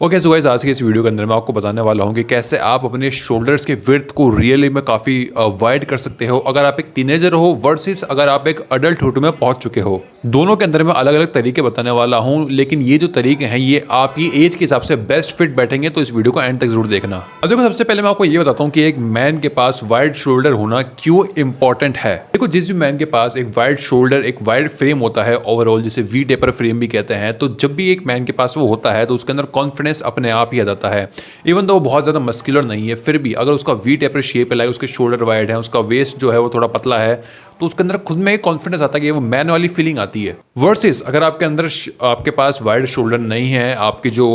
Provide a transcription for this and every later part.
Okay so guys, आज की इस वीडियो के अंदर मैं आपको बताने वाला हूँ कि कैसे आप अपने शोल्डर्स के विड्थ को रियली में काफ़ी वाइड कर सकते हो अगर आप एक टीनेजर हो वर्सेस अगर आप एक अडल्टहुड में पहुंच चुके हो। दोनों के अंदर मैं अलग अलग तरीके बताने वाला हूँ, लेकिन ये जो तरीके हैं ये आपकी एज के हिसाब से बेस्ट फिट बैठेंगे, तो इस वीडियो को एंड तक जरूर देखना। अब देखो, सबसे पहले मैं आपको ये बताता हूँ कि एक मैन के पास वाइड शोल्डर होना क्यों इंपॉर्टेंट है। देखो, जिस भी मैन के पास एक वाइड शोल्डर, एक वाइड फ्रेम होता है ओवरऑल, जिसे वी टेपर फ्रेम भी कहते हैं, तो जब भी एक मैन के पास वो होता है तो उसके अंदर कॉन्फिडेंस अपने आप ही आ जाता है। इवन तो वो बहुत ज़्यादा मस्कुलर नहीं है, फिर भी अगर उसका वी टेपर शेप है, उसके शोल्डर वाइड है, उसका वेस्ट जो है वो थोड़ा पतला है, तो उसके अंदर खुद में एक कॉन्फिडेंस आता है कि वो मैन वाली फीलिंग आती है। वर्सेस अगर आपके अंदर आपके पास वाइड शोल्डर नहीं है, आपकी जो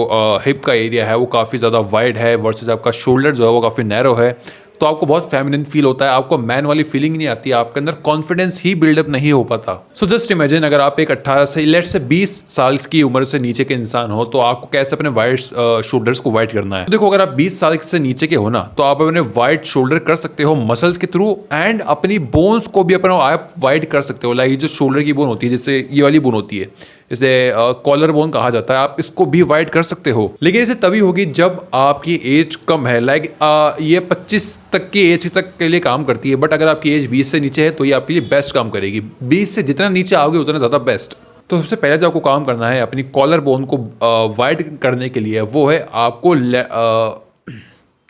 हिप का एरिया है वो काफ़ी ज़्यादा वाइड है, वर्सेस आपका शोल्डर जो है वो काफ़ी नैरो है, तो आपको बहुत फेमिनिन फील होता है, आपको मैन वाली फीलिंग नहीं आती है, आपके अंदर कॉन्फिडेंस ही बिल्डअप नहीं हो पाता। सो जस्ट इमेजिन, अगर आप एक 18 से लेट से 20 साल की उम्र से नीचे के इंसान हो, तो आपको कैसे अपने वाइड शोल्डर्स को वाइड करना है। तो देखो, अगर आप 20 साल से नीचे के हो ना, तो आप अपने वाइड शोल्डर कर सकते हो मसल्स के थ्रू, एंड अपनी बोन्स को भी अपना आप वाइड कर सकते हो। लाइक ये जो शोल्डर की बोन होती है, जैसे ये वाली बोन होती है, इसे कॉलर बोन कहा जाता है, आप इसको भी वाइड कर सकते हो। लेकिन इसे तभी होगी जब आपकी एज कम है। लाइक ये 25 तक की एज तक के लिए काम करती है, बट अगर आपकी एज 20 से नीचे है तो ये आपके लिए बेस्ट काम करेगी। 20 से जितना नीचे आओगे उतना ज़्यादा बेस्ट। तो सबसे पहले जो आपको काम करना है अपनी कॉलर बोन को वाइड करने के लिए, वो है आपको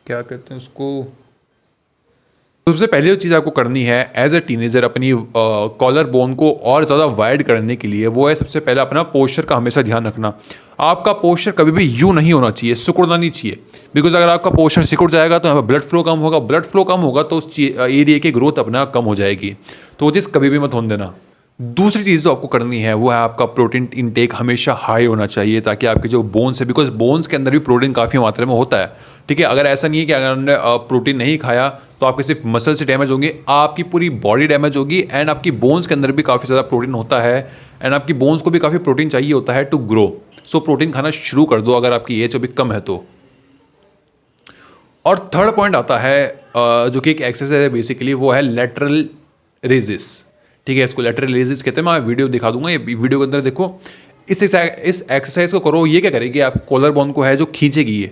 क्या कहते हैं उसको, सबसे पहले जो चीज़ आपको करनी है एज ए टीनेजर अपनी कॉलर बोन को और ज़्यादा वाइड करने के लिए, वो है सबसे पहले अपना पोस्चर का हमेशा ध्यान रखना। आपका पोस्चर कभी भी यूँ नहीं होना चाहिए, सिकुड़ना नहीं चाहिए, बिकॉज अगर आपका पोस्चर सिकुड़ जाएगा तो यहाँ पर ब्लड फ्लो कम होगा, ब्लड फ्लो कम होगा तो उस एरिया की ग्रोथ अपना कम हो जाएगी। तो वो चीज़ कभी भी मत होने देना। दूसरी चीज़ जो आपको करनी है वो है आपका प्रोटीन इनटेक हमेशा हाई होना चाहिए, ताकि आपके जो बोन्स है, बिकॉज बोन्स के अंदर भी प्रोटीन काफ़ी मात्रा में होता है, ठीक है। अगर ऐसा नहीं है कि अगर हमने प्रोटीन नहीं खाया तो आपके सिर्फ मसल से डैमेज होंगे, आपकी पूरी बॉडी डैमेज होगी, एंड आपकी बोन्स के अंदर भी काफ़ी ज़्यादा प्रोटीन होता है, एंड आपकी बोन्स को भी काफ़ी प्रोटीन चाहिए होता है टू ग्रो। सो प्रोटीन खाना शुरू कर दो अगर आपकी एज अभी कम है तो। और थर्ड पॉइंट आता है जो कि एक एक्सरसाइज है बेसिकली, वो है लेटरल रेजिस, ठीक है। इसको लेटरल रेजिस कहते हैं, मैं वीडियो दिखा दूंगा, ये वीडियो के अंदर देखो। इस एक्सरसाइज को करो, ये क्या करेगी, आप कॉलर बोन को है जो खींचेगी ये,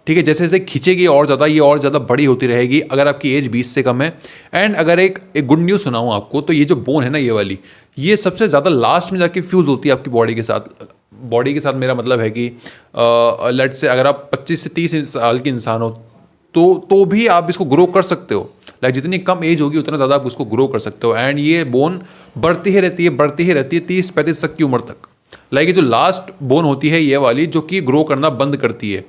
ठीक है। जैसे जैसे खींचेगी और ज़्यादा ये और ज़्यादा बड़ी होती रहेगी अगर आपकी एज 20 से कम है। एंड अगर एक गुड न्यूज़ सुनाऊँ आपको, तो ये जो बोन है ना, ये वाली, ये सबसे ज़्यादा लास्ट में जाके फ्यूज़ होती है आपकी बॉडी के साथ। बॉडी के साथ मेरा मतलब है कि लेट से अगर आप 25 से 30 साल के इंसान हो तो भी आप इसको ग्रो कर सकते हो। लाइक जितनी कम एज होगी उतना ज़्यादा आप उसको ग्रो कर सकते हो, एंड ये बोन बढ़ती ही रहती है 30-35 तक की उम्र तक। लाइक ये जो लास्ट बोन होती है ये वाली, जो कि ग्रो करना बंद करती है,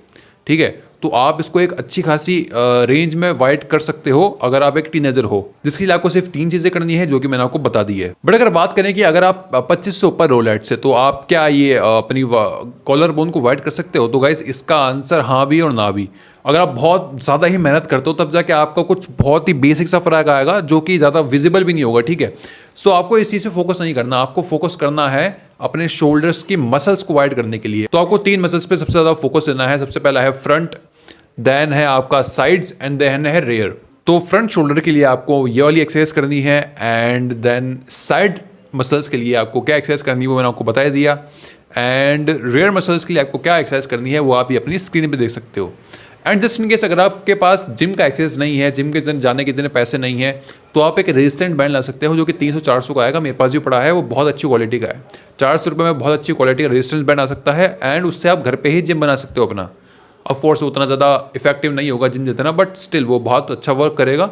ठीक है। तो आप इसको एक अच्छी खासी रेंज में वाइड कर सकते हो अगर आप एक टीनेजर हो, जिसके लिए आपको सिर्फ 3 चीज़ें करनी है जो कि मैंने आपको बता दी है। बट अगर बात करें कि अगर आप 25 से ऊपर हो लेट से, तो आप क्या ये अपनी कॉलर बोन को वाइड कर सकते हो? तो गाइस, इसका आंसर हाँ भी और ना भी। अगर आप बहुत ज़्यादा ही मेहनत करते हो तब जाके आपका कुछ बहुत ही बेसिक सा फर्क आएगा, जो कि ज़्यादा विजिबल भी नहीं होगा, ठीक है। सो आपको इस चीज़ पे फोकस नहीं करना, आपको फोकस करना है अपने शोल्डर्स की मसल्स को वाइड करने के लिए। तो आपको 3 मसल्स पे सबसे ज़्यादा फोकस देना है। सबसे पहला है फ्रंट, देन है आपका साइड्स, एंड देन है रेयर। तो फ्रंट शोल्डर के लिए आपको ये वाली एक्सरसाइज करनी है, एंड देन साइड मसल्स के लिए आपको क्या एक्सरसाइज करनी है वो मैंने आपको बता दिया, एंड रेयर मसल्स के लिए आपको क्या एक्सरसाइज करनी है वो आप ये अपनी स्क्रीन पे देख सकते हो। एंड जस्ट इन केस अगर आपके पास जिम का एक्सेस नहीं है, जिम के जाने के इतने पैसे नहीं है, तो आप एक रेजिस्टेंट बैंड ला सकते हो जो कि 300-400 का आएगा। मेरे पास भी पड़ा है, वो बहुत अच्छी क्वालिटी का है। 400 रुपये में बहुत अच्छी क्वालिटी का रेजिस्टेंस बैंड आ सकता है, एंड उससे आप घर पे ही जिम बना सकते हो अपना। ऑफकोर्स उतना ज़्यादा इफेक्टिव नहीं होगा जिम जितना, बट स्टिल वो बहुत अच्छा वर्क करेगा।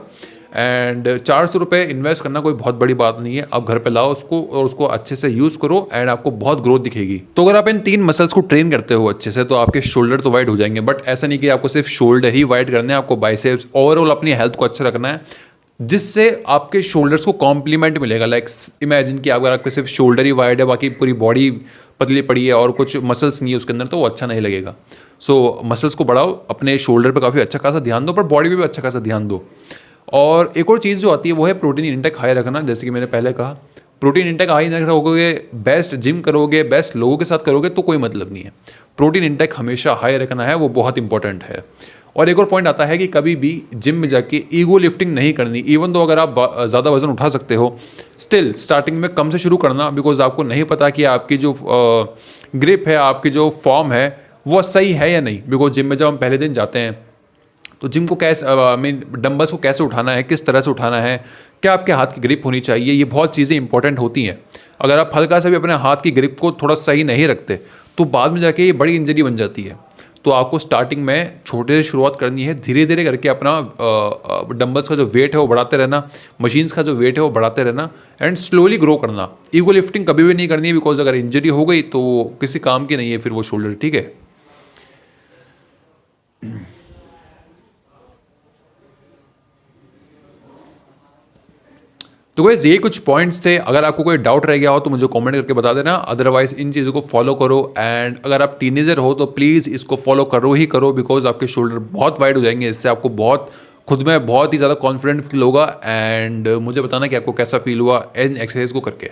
एंड 400 रुपये इन्वेस्ट करना कोई बहुत बड़ी बात नहीं है। आप घर पे लाओ उसको और उसको अच्छे से यूज़ करो, एंड आपको बहुत ग्रोथ दिखेगी। तो अगर आप इन 3 मसल्स को ट्रेन करते हो अच्छे से, तो आपके शोल्डर तो वाइड हो जाएंगे। बट ऐसा नहीं कि आपको सिर्फ शोल्डर ही वाइड करने हैं, आपको बाइसेप्स, ओवरऑल अपनी हेल्थ को अच्छा रखना है, जिससे आपके शोल्डर्स को कॉम्प्लीमेंट मिलेगा। लाइक इमेजिन कि अगर आपके सिर्फ शोल्डर ही वाइड है, बाकी पूरी बॉडी पतली पड़ी है और कुछ मसल्स नहीं है उसके अंदर, तो वो अच्छा नहीं लगेगा। सो मसल्स को बढ़ाओ, अपने शोल्डर पे काफ़ी अच्छा खासा ध्यान दो, पर बॉडी पे भी अच्छा खासा ध्यान दो। और एक और चीज़ जो आती है वो है प्रोटीन इंटेक हाई रखना। जैसे कि मैंने पहले कहा, प्रोटीन इंटेक हाई नहीं रखोगे, बेस्ट जिम करोगे, बेस्ट लोगों के साथ करोगे तो कोई मतलब नहीं है। प्रोटीन इंटेक हमेशा हाई रखना है, वो बहुत इंपॉर्टेंट है। और एक और पॉइंट आता है कि कभी भी जिम में जाके ईगो लिफ्टिंग नहीं करनी। इवन तो अगर आप ज़्यादा वजन उठा सकते हो, स्टिल स्टार्टिंग में कम से शुरू करना, बिकॉज आपको नहीं पता कि आपकी जो ग्रिप है, आपकी जो फॉर्म है, वो सही है या नहीं। बिकॉज जिम में जब हम पहले दिन जाते हैं तो जिम को कैसे मीन डंबल्स को कैसे उठाना है, किस तरह से उठाना है, क्या आपके हाथ की ग्रिप होनी चाहिए, ये बहुत चीज़ें इंपॉर्टेंट होती हैं। अगर आप हल्का सा भी अपने हाथ की ग्रिप को थोड़ा सही नहीं रखते तो बाद में जाके ये बड़ी इंजरी बन जाती है। तो आपको स्टार्टिंग में छोटे से शुरुआत करनी है, धीरे धीरे करके अपना डंबल्स का जो वेट है वो बढ़ाते रहना, मशीन्स का जो वेट है वो बढ़ाते रहना एंड स्लोली ग्रो करना। ईगो लिफ्टिंग कभी भी नहीं करनी है, बिकॉज अगर इंजरी हो गई तो किसी काम की नहीं है फिर वो शोल्डर, ठीक है। तो गाइस ये कुछ पॉइंट्स थे। अगर आपको कोई डाउट रह गया हो तो मुझे कमेंट करके बता देना, अदरवाइज इन चीज़ों को फॉलो करो। एंड अगर आप टीनेजर हो तो प्लीज़ इसको फॉलो करो ही करो, बिकॉज आपके शोल्डर बहुत वाइड हो जाएंगे। इससे आपको बहुत खुद में बहुत ही ज़्यादा कॉन्फिडेंट फील होगा। एंड मुझे बताना कि आपको कैसा फील हुआ इन एक्सरसाइज को करके।